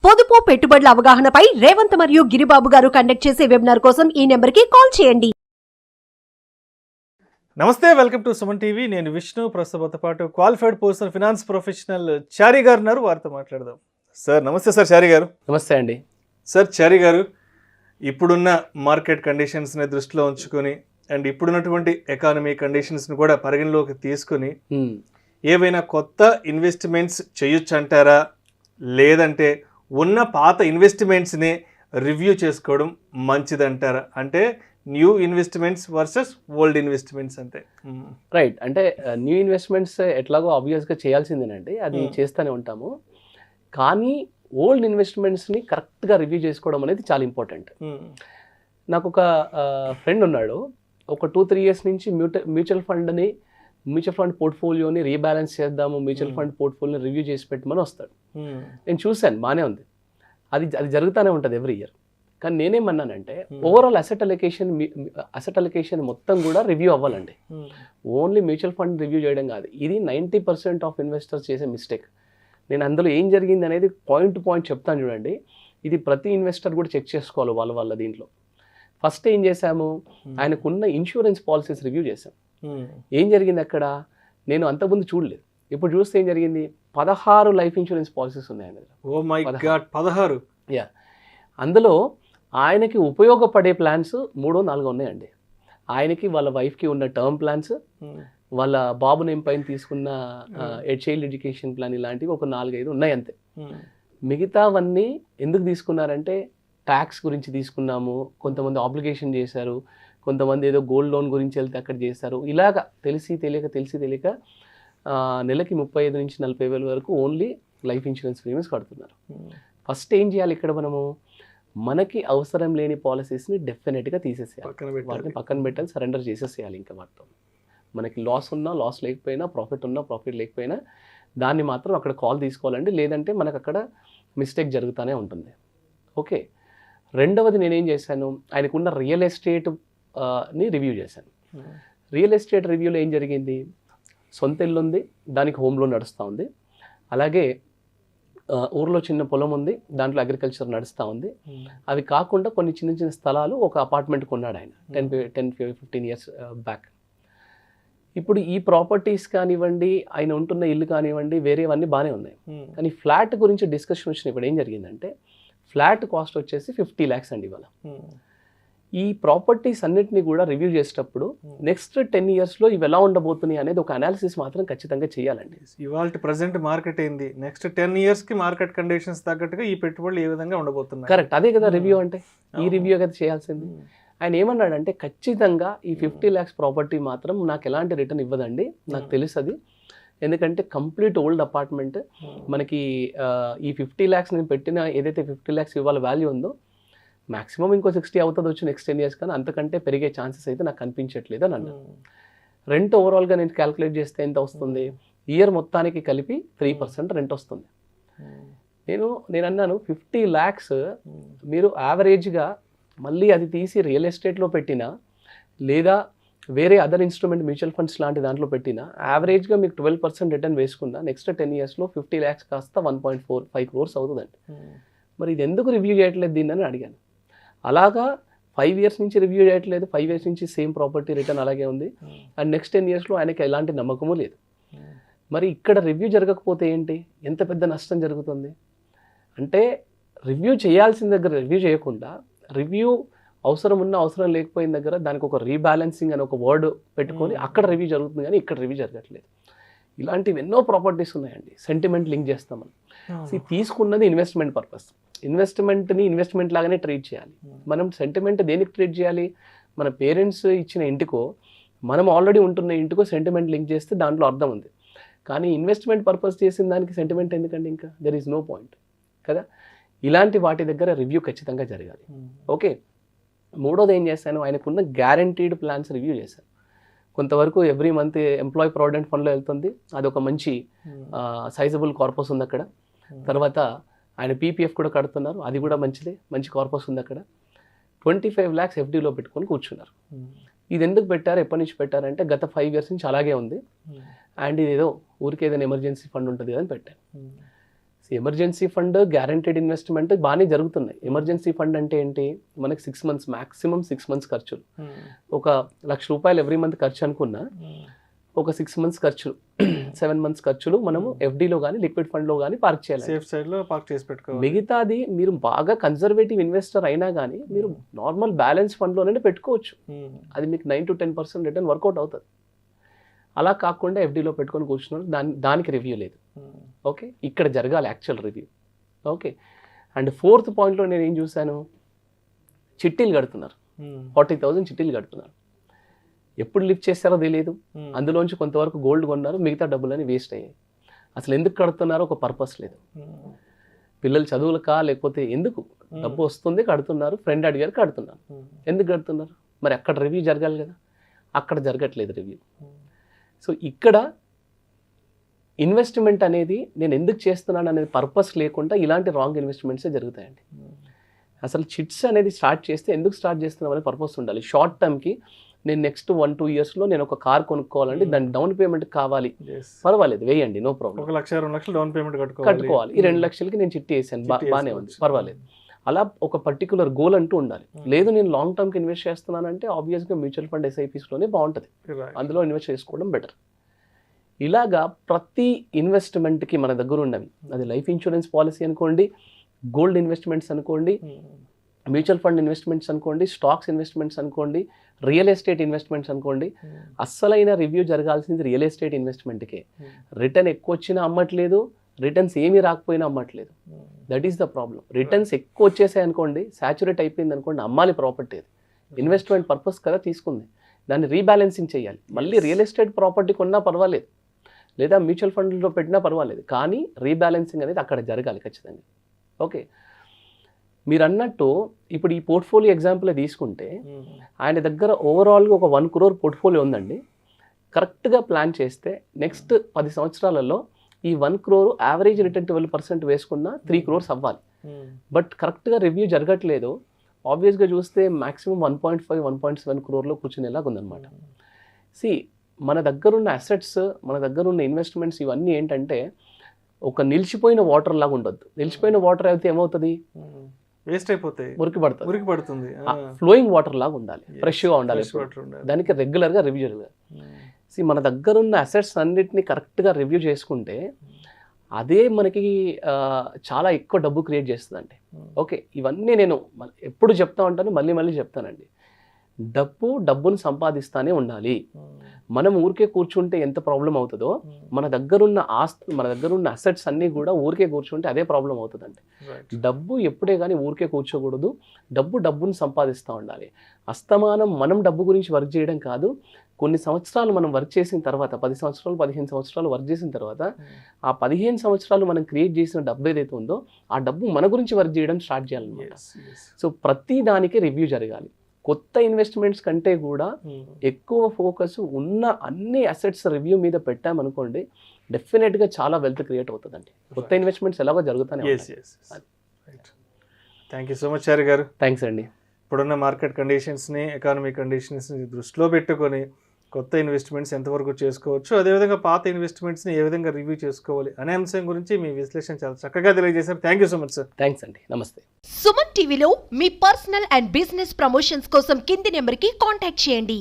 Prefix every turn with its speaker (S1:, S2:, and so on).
S1: పొదుపు పెట్టుబడుల అవగాహనపై రేవంత్ మరియు గిరిబాబు గారు కండక్ట్ చేసే వెబినార్ కోసం ఈ నెంబర్కి కాల్ చేయండి.
S2: నమస్తే, వెల్కమ్ టు సుమన్ టీవీ. నేను విష్ణు. ప్రస్తుతంతో పాటు క్వాలిఫైడ్ పర్సనల్ ఫినాన్స్ ప్రొఫెషనల్ చారి గారు ఉన్నారు. వారితో మాట్లాడదాం. సార్ నమస్తే. సార్ చారి గారు.
S3: నమస్తే అండి.
S2: సార్ చారి గారు, ఇప్పుడున్న మార్కెట్ కండిషన్స్ని దృష్టిలో ఉంచుకొని అండ్ ఇప్పుడున్నటువంటి ఎకానమీ కండిషన్స్ని కూడా పరిగణలోకి తీసుకుని ఏవైనా కొత్త ఇన్వెస్ట్మెంట్స్ చేయొచ్చు అంటారా, లేదంటే ఉన్న పాత ఇన్వెస్ట్మెంట్స్ని రివ్యూ చేసుకోవడం మంచిదంటారా? అంటే new investments versus old investments అంటే
S3: రైట్. అంటే న్యూ ఇన్వెస్ట్మెంట్స్ ఎట్లాగో ఆబ్వియస్గా చేయాల్సిందేనండి, అది చేస్తూనే ఉంటాము. కానీ ఓల్డ్ ఇన్వెస్ట్మెంట్స్ని కరెక్ట్గా రివ్యూ చేసుకోవడం అనేది చాలా ఇంపార్టెంట్. నాకు ఒక ఫ్రెండ్ ఉన్నాడు. ఒక 2-3 years నుంచి మ్యూచువల్ ఫండ్ పోర్ట్ఫోలియోని రీబ్యాలెన్స్ చేద్దాము, మ్యూచువల్ ఫండ్ పోర్ట్ఫోలియోని రివ్యూ చేసి పెట్టమని వస్తాడు. నేను చూశాను, బాగానే ఉంది, అది జరుగుతూనే ఉంటుంది ఎవ్రీ ఇయర్. కానీ నేనేమన్నానంటే ఓవరాల్ అసెట్ అలొకేషన్ మొత్తం కూడా రివ్యూ అవ్వాలండి. ఓన్లీ మ్యూచువల్ ఫండ్ రివ్యూ చేయడం కాదు. ఇది 90% ఆఫ్ ఇన్వెస్టర్స్ చేసే మిస్టేక్. నేను అందులో ఏం జరిగింది అనేది పాయింట్ టు పాయింట్ చెప్తాను చూడండి. ఇది ప్రతి ఇన్వెస్టర్ కూడా చెక్ చేసుకోవాలి వాళ్ళ దీంట్లో. ఫస్ట్ ఏం చేశాము, ఆయనకున్న ఇన్సూరెన్స్ పాలసీస్ రివ్యూ చేశాం. ఏం జరిగింది అక్కడ, నేను అంతకుముందు చూడలేదు, ఇప్పుడు చూస్తే ఏం జరిగింది, 16 లైఫ్ ఇన్సూరెన్స్ పాలసీస్ ఉన్నాయి ఆయన.
S2: Oh my god, 16!
S3: యా. అందులో ఆయనకి ఉపయోగపడే ప్లాన్స్ 3-4 ఉన్నాయండి. ఆయనకి, వాళ్ళ వైఫ్కి ఉన్న టర్మ్ ప్లాన్స్, వాళ్ళ బాబు నేమ్ పైన తీసుకున్న చైల్డ్ ఎడ్యుకేషన్ ప్లాన్, ఇలాంటివి ఒక 4-5 ఉన్నాయి అంతే. మిగతావన్నీ ఎందుకు తీసుకున్నారంటే ట్యాక్స్ గురించి తీసుకున్నాము, కొంతమంది ఆబ్లిగేషన్ చేశారు, కొంతమంది ఏదో గోల్డ్ లోన్ గురించి వెళ్తే అక్కడ చేశారు. ఇలాగా తెలిసి తెలియక నెలకి 35,000-40,000 వరకు ఓన్లీ లైఫ్ ఇన్సూరెన్స్ ప్రీమియమ్స్ కడుతున్నారు. ఫస్ట్ ఏం చేయాలి ఇక్కడ మనము, మనకి అవసరం లేని పాలసీస్ని డెఫినెట్గా తీసేసేయాలి, వాటిని పక్కన పెట్టాలి, సరెండర్ చేసేసేయాలి. ఇంకా వాటితో మనకి లాస్ ఉన్నా, లాస్ లేకపోయినా, ప్రాఫిట్ ఉన్నా, ప్రాఫిట్ లేకపోయినా దాన్ని మాత్రం అక్కడ కాల్ తీసుకోవాలండి. లేదంటే మనకు అక్కడ మిస్టేక్ జరుగుతూనే ఉంటుంది. ఓకే. రెండవది నేనేం చేశాను, ఆయనకున్న రియల్ ఎస్టేట్ని రివ్యూ చేశాను. రియల్ ఎస్టేట్ రివ్యూలో ఏం జరిగింది, సొంత ఇల్లు ఉంది, దానికి హోమ్ లోన్ నడుస్తూ ఉంది. అలాగే ఊర్లో చిన్న పొలం ఉంది, దాంట్లో అగ్రికల్చర్ నడుస్తూ ఉంది. అవి కాకుండా కొన్ని చిన్న స్థలాలు, ఒక అపార్ట్మెంట్ కొన్నాడు ఆయన 10-15 years బ్యాక్. ఇప్పుడు ఈ ప్రాపర్టీస్ కానివ్వండి, ఆయన ఉంటున్న ఇల్లు కానివ్వండి, వేరేవన్నీ బాగానే ఉన్నాయి. కానీ ఫ్లాట్ గురించి డిస్కషన్ వచ్చినప్పుడు ఏం జరిగిందంటే, ఫ్లాట్ కాస్ట్ వచ్చేసి 50 lakhs అండి ఇవాళ. ఈ ప్రాపర్టీస్ అన్నిటిని కూడా రివ్యూ చేసేటప్పుడు నెక్స్ట్ 10 yearsలో ఇవి ఎలా ఉండబోతున్నాయి అనేది ఒక అనాలిసిస్ మాత్రం ఖచ్చితంగా చేయాలండి.
S2: ఇవాళ ప్రజెంట్ మార్కెట్ ఏంది, నెక్స్ట్ 10 yearsకి మార్కెట్ కండిషన్స్ తగ్గట్టుగా ఈ పెట్టుబడులు ఏ విధంగా ఉండబోతున్నాయి.
S3: కరెక్ట్, అదే కదా రివ్యూ అంటే. ఈ రివ్యూ కదా చేయాల్సింది. ఆయన ఏమన్నాడంటే, ఖచ్చితంగా ఈ 50 lakhs ప్రాపర్టీ మాత్రం నాకు ఎలాంటి రిటర్న్ ఇవ్వదండి, నాకు తెలుసు అది. ఎందుకంటే కంప్లీట్ ఓల్డ్ అపార్ట్మెంట్. మనకి ఈ 50 lakhs నేను పెట్టిన ఏదైతే 50 lakhs ఇవాళ వాల్యూ ఉందో, మ్యాక్సిమం ఇంకో 60 అవుతుంది వచ్చి నెక్స్ట్ 10 years, కానీ అంతకంటే పెరిగే ఛాన్సెస్ అయితే నాకు కనిపించట్లేదు అని అన్నాను. రెంట్ ఓవరాల్గా నేను క్యాల్కులేట్ చేస్తే ఎంత వస్తుంది, ఇయర్ మొత్తానికి కలిపి 3% రెంట్ వస్తుంది. నేను అన్నాను 50 lakhs మీరు యావరేజ్గా మళ్ళీ అది తీసి రియల్ ఎస్టేట్లో పెట్టినా, లేదా వేరే అదర్ ఇన్స్ట్రుమెంట్ మ్యూచువల్ ఫండ్స్ లాంటి దాంట్లో పెట్టినా, యావరేజ్గా మీకు 12% రిటర్న్ వేసుకున్నా నెక్స్ట్ 10 yearsలో 50 lakhs కాస్త 1.45 crores అవుతుందండి. మరి ఇది ఎందుకు రివ్యూ చేయట్లేదు దీన్ని అని అడిగాను. అలాగా 5 years నుంచి రివ్యూ చేయట్లేదు, 5 years నుంచి సేమ్ ప్రాపర్టీ రిటర్న్ అలాగే ఉంది, అండ్ నెక్స్ట్ 10 yearsలో ఆయనకి ఎలాంటి నమ్మకము లేదు. మరి ఇక్కడ రివ్యూ జరగకపోతే ఏంటి, ఎంత పెద్ద నష్టం జరుగుతుంది అంటే, రివ్యూ చేయాల్సిన దగ్గర రివ్యూ చేయకుండా, రివ్యూ అవసరం ఉన్న అవసరం లేకపోయిన దగ్గర దానికి ఒక రీబ్యాలెన్సింగ్ అని ఒక వర్డ్ పెట్టుకొని అక్కడ రివ్యూ జరుగుతుంది, కానీ ఇక్కడ రివ్యూ జరగట్లేదు. ఇలాంటివి ఎన్నో ప్రాపర్టీస్ ఉన్నాయండి, సెంటిమెంట్ లింక్ చేస్తాం మనం. తీసుకున్నది ఇన్వెస్ట్మెంట్ పర్పస్, ఇన్వెస్ట్మెంట్ని ఇన్వెస్ట్మెంట్ లాగానే ట్రీట్ చేయాలి. మనం సెంటిమెంట్ దేనికి ట్రీట్ చేయాలి, మన పేరెంట్స్ ఇచ్చిన ఇంటికో, మనం ఆల్రెడీ ఉంటున్న ఇంటికో సెంటిమెంట్ లింక్ చేస్తే దాంట్లో అర్థం ఉంది. కానీ ఇన్వెస్ట్మెంట్ పర్పస్ చేసిన దానికి సెంటిమెంట్ ఎందుకండి, ఇంకా దెర్ ఈజ్ నో పాయింట్ కదా. ఇలాంటి వాటి దగ్గర రివ్యూ ఖచ్చితంగా జరగాలి. ఓకే. మూడోది ఏం చేశాను, ఆయనకున్న గ్యారంటీడ్ ప్లాన్స్ రివ్యూ చేశాను. కొంతవరకు ఎవ్రీ మంత్ ఎంప్లాయీ ప్రావిడెంట్ ఫండ్లో వెళ్తుంది, అదొక మంచి సైజబుల్ కార్పస్ ఉంది అక్కడ. తర్వాత ఆయన పీపీఎఫ్ కూడా కడుతున్నారు, అది కూడా మంచిదే, మంచి కార్పస్ ఉంది అక్కడ. 25 lakhs ఎఫ్డీలో పెట్టుకొని కూర్చున్నారు. ఇది ఎందుకు పెట్టారు, ఎప్పటి నుంచి పెట్టారంటే గత 5 years నుంచి అలాగే ఉంది, అండ్ ఇది ఏదో ఊరికి ఏదైనా ఎమర్జెన్సీ ఫండ్ ఉంటుంది కదా అని పెట్టాను. ఎమర్జెన్సీ ఫండ్, గ్యారంటీడ్ ఇన్వెస్ట్మెంట్ బాగానే జరుగుతున్నాయి. ఎమర్జెన్సీ ఫండ్ అంటే ఏంటి, మనకి 6 months మాక్సిమం 6 months ఖర్చులు. ఒక ₹1,00,000 ఎవ్రీ మంత్ ఖర్చు అనుకున్నా, ఒక 6 months ఖర్చులు 7 months ఖర్చులు మనము ఎఫ్డీలో కానీ లిక్విడ్ ఫండ్లో కానీ పార్క్ చేయాలి.
S2: సేఫ్ సైడ్లో పార్క్ చేసి పెట్టుకోవాలి.
S3: మిగతాది మీరు బాగా కన్జర్వేటివ్ ఇన్వెస్టర్ అయినా కానీ మీరు నార్మల్ బ్యాలెన్స్ ఫండ్లోనే పెట్టుకోవచ్చు. అది మీకు 9 to 10% రిటర్న్ వర్కౌట్ అవుతుంది. అలా కాకుండా ఎఫ్డీలో పెట్టుకొని కూర్చున్నారు, దానికి రివ్యూ లేదు. ఓకే, ఇక్కడ జరగాలి actual review. Okay, and 4th పాయింట్లో నేను ఏం చూశాను, చిట్టీలు కడుతున్నారు. 40,000 చిట్టీలు కడుతున్నారు. ఎప్పుడు లిఫ్ట్ చేస్తారో తెలియదు. అందులోంచి కొంతవరకు గోల్డ్ కొన్నారు, మిగతా డబ్బులని వేస్ట్ అయ్యాయి. అసలు ఎందుకు కడుతున్నారో ఒక పర్పస్ లేదు. పిల్లలు చదువులకా లేకపోతే ఎందుకు, డబ్బు వస్తుంది కడుతున్నారు, ఫ్రెండ్ అడిగారు కడుతున్నారు. ఎందుకు కడుతున్నారు, మరి అక్కడ రివ్యూ జరగాలి కదా, అక్కడ జరగట్లేదు రివ్యూ. సో ఇక్కడ ఇన్వెస్ట్మెంట్ అనేది నేను ఎందుకు చేస్తున్నాను అనేది పర్పస్ లేకుండా ఇలాంటి రాంగ్ ఇన్వెస్ట్మెంట్సే జరుగుతాయండి. అసలు చిట్స్ అనేది స్టార్ట్ చేస్తే ఎందుకు స్టార్ట్ చేస్తున్నాం అనే పర్పస్ ఉండాలి. షార్ట్ టర్మ్కి నేను నెక్స్ట్ 1-2 yearsలో నేను ఒక కార్ కొనుక్కోవాలంటే దాని డౌన్ పేమెంట్ కావాలి, పర్వాలేదు వేయండి, నో ప్రాబ్లం.
S2: 1,00,000-2 లక్షలు డౌన్ పేమెంట్
S3: కట్టుకోవాలి. ఈ 2 లక్షలకి నేను చిట్టి వేసాను, బాగానే ఉంది, పర్వాలేదు. అలా ఒక పర్టికులర్ గోల్ అంటూ ఉండాలి. లేదు నేను లాంగ్ టర్మ్కి ఇన్వెస్ట్ చేస్తున్నానంటే ఆబ్వియస్గా మ్యూచువల్ ఫండ్ SIPsలోనే బాగుంటుంది, అందులో ఇన్వెస్ట్ చేసుకోవడం బెటర్. ఇలాగా ప్రతి ఇన్వెస్ట్మెంట్కి మన దగ్గర ఉన్నవి, అది లైఫ్ ఇన్సూరెన్స్ పాలసీ అనుకోండి, గోల్డ్ ఇన్వెస్ట్మెంట్స్ అనుకోండి, మ్యూచువల్ ఫండ్ ఇన్వెస్ట్మెంట్స్ అనుకోండి, స్టాక్స్ ఇన్వెస్ట్మెంట్స్ అనుకోండి, రియల్ ఎస్టేట్ ఇన్వెస్ట్మెంట్స్ అనుకోండి, అస్సలైన రివ్యూ జరగాల్సింది రియల్ ఎస్టేట్ ఇన్వెస్ట్మెంట్కే. రిటర్న్ ఎక్కువ వచ్చినా అమ్మట్లేదు, రిటర్న్స్ ఏమీ రాకపోయినా అమ్మట్లేదు. That is the problem. Returns ఎక్కువ వచ్చేసాయి అనుకోండి, సాచురేట్ అయిపోయింది అనుకోండి, అమ్మాలి ప్రాపర్టీ. అది ఇన్వెస్ట్మెంట్ పర్పస్ కదా తీసుకుంది, దాన్ని రీబ్యాలెన్సింగ్ చేయాలి. మళ్ళీ రియల్ ఎస్టేట్ ప్రాపర్టీ కొన్నా పర్వాలేదు, లేదా మ్యూచువల్ ఫండ్లో పెట్టినా పర్వాలేదు, కానీ రీబ్యాలెన్సింగ్ అనేది అక్కడ జరగాలి ఖచ్చితంగా. ఓకే, మీరు అన్నట్టు ఇప్పుడు ఈ పోర్ట్ఫోలియో ఎగ్జాంపుల్ తీసుకుంటే ఆయన దగ్గర ఓవరాల్గా ఒక 1 crore పోర్ట్ఫోలియో ఉందండి. కరెక్ట్గా ప్లాన్ చేస్తే నెక్స్ట్ 10 సంవత్సరాలలో ఈ 1 crore యావరేజ్ రిటర్న్ 12% వేసుకున్న 3 crores అవ్వాలి. బట్ కరెక్ట్గా రివ్యూ జరగట్లేదు. ఆబ్వియస్గా చూస్తే మ్యాక్సిమం 1.5-1.7 crore కూర్చునేలాగా ఉందన్నమాట. మన దగ్గర ఉన్న అసెట్స్, మన దగ్గర ఉన్న ఇన్వెస్ట్మెంట్స్ ఇవన్నీ ఏంటంటే ఒక నిలిచిపోయిన వాటర్ లాగా ఉండొద్దు. నిలిచిపోయిన వాటర్ అయితే ఏమవుతుంది,
S2: వేస్ట్ అయిపోతాయి,
S3: మురికి పడుతుంది. ఫ్లోయింగ్ వాటర్ లాగా ఉండాలి, ఫ్రెష్గా ఉండాలి, దానికి రెగ్యులర్గా రివ్యూ జరగాలి. మన దగ్గర ఉన్న అసెట్స్ అన్నిటిని కరెక్ట్గా రివ్యూ చేసుకుంటే అదే మనకి చాలా ఎక్కువ డబ్బు క్రియేట్ చేస్తుందండి. ఓకే, ఇవన్నీ నేను ఎప్పుడు చెప్తా ఉంటాను, మళ్ళీ చెప్తానండి. డబ్బును సంపాదిస్తానే ఉండాలి. మనం ఊరికే కూర్చుంటే ఎంత ప్రాబ్లం అవుతుందో, మన దగ్గరున్న అసెట్స్ అన్నీ కూడా ఊరికే కూర్చుంటే అదే ప్రాబ్లం అవుతుందండి. డబ్బు ఎప్పుడే కానీ ఊరికే కూర్చోకూడదు. డబ్బును సంపాదిస్తూ ఉండాలి. అస్తమానం మనం డబ్బు గురించి వర్క్ చేయడం కాదు, కొన్ని సంవత్సరాలు మనం వర్క్ చేసిన తర్వాత, 10 సంవత్సరాలు 15 సంవత్సరాలు వర్క్ చేసిన తర్వాత ఆ 15 సంవత్సరాలు మనం క్రియేట్ చేసిన డబ్బు ఏదైతే ఉందో ఆ డబ్బు మన గురించి వర్క్ చేయడం స్టార్ట్ చేయాలన్నమాట. సో ప్రతి దానికి రివ్యూ జరగాలి. కొత్త ఇన్వెస్ట్మెంట్స్ కంటే కూడా ఎక్కువ ఫోకస్ ఉన్న అన్ని అసెట్స్ రివ్యూ మీద పెట్టామనుకోండి, డెఫినెట్గా చాలా వెల్త్ క్రియేట్ అవుతుందండి. కొత్త ఇన్వెస్ట్మెంట్స్ ఎలాగో జరుగుతాయి.
S2: థ్యాంక్ యూ సో మచ్ చారి గారు.
S3: థ్యాంక్స్ అండి.
S2: ఇప్పుడున్న మార్కెట్ కండిషన్స్ని, ఎకానమిక్ కండిషన్స్ని దృష్టిలో పెట్టుకొని కొత్త ఇన్వెస్ట్మెంట్స్ ఎంతవరకు చేసుకోవచ్చు, అదేవిధంగా పాత ఇన్వెస్ట్మెంట్స్ని ఏ విధంగా రివ్యూ చేసుకోవాలి అనే అంశం గురించి మీ విశ్లేషణ చాలా చక్కగా తెలియజేశారు. Thank you so much sir.
S3: Thanks అండి. నమస్తే.
S1: సుమన్ టీవీలో మీ పర్సనల్ అండ్ బిజినెస్ ప్రమోషన్స్ కోసం కింది నెంబర్కి కాంటాక్ట్ చేయండి.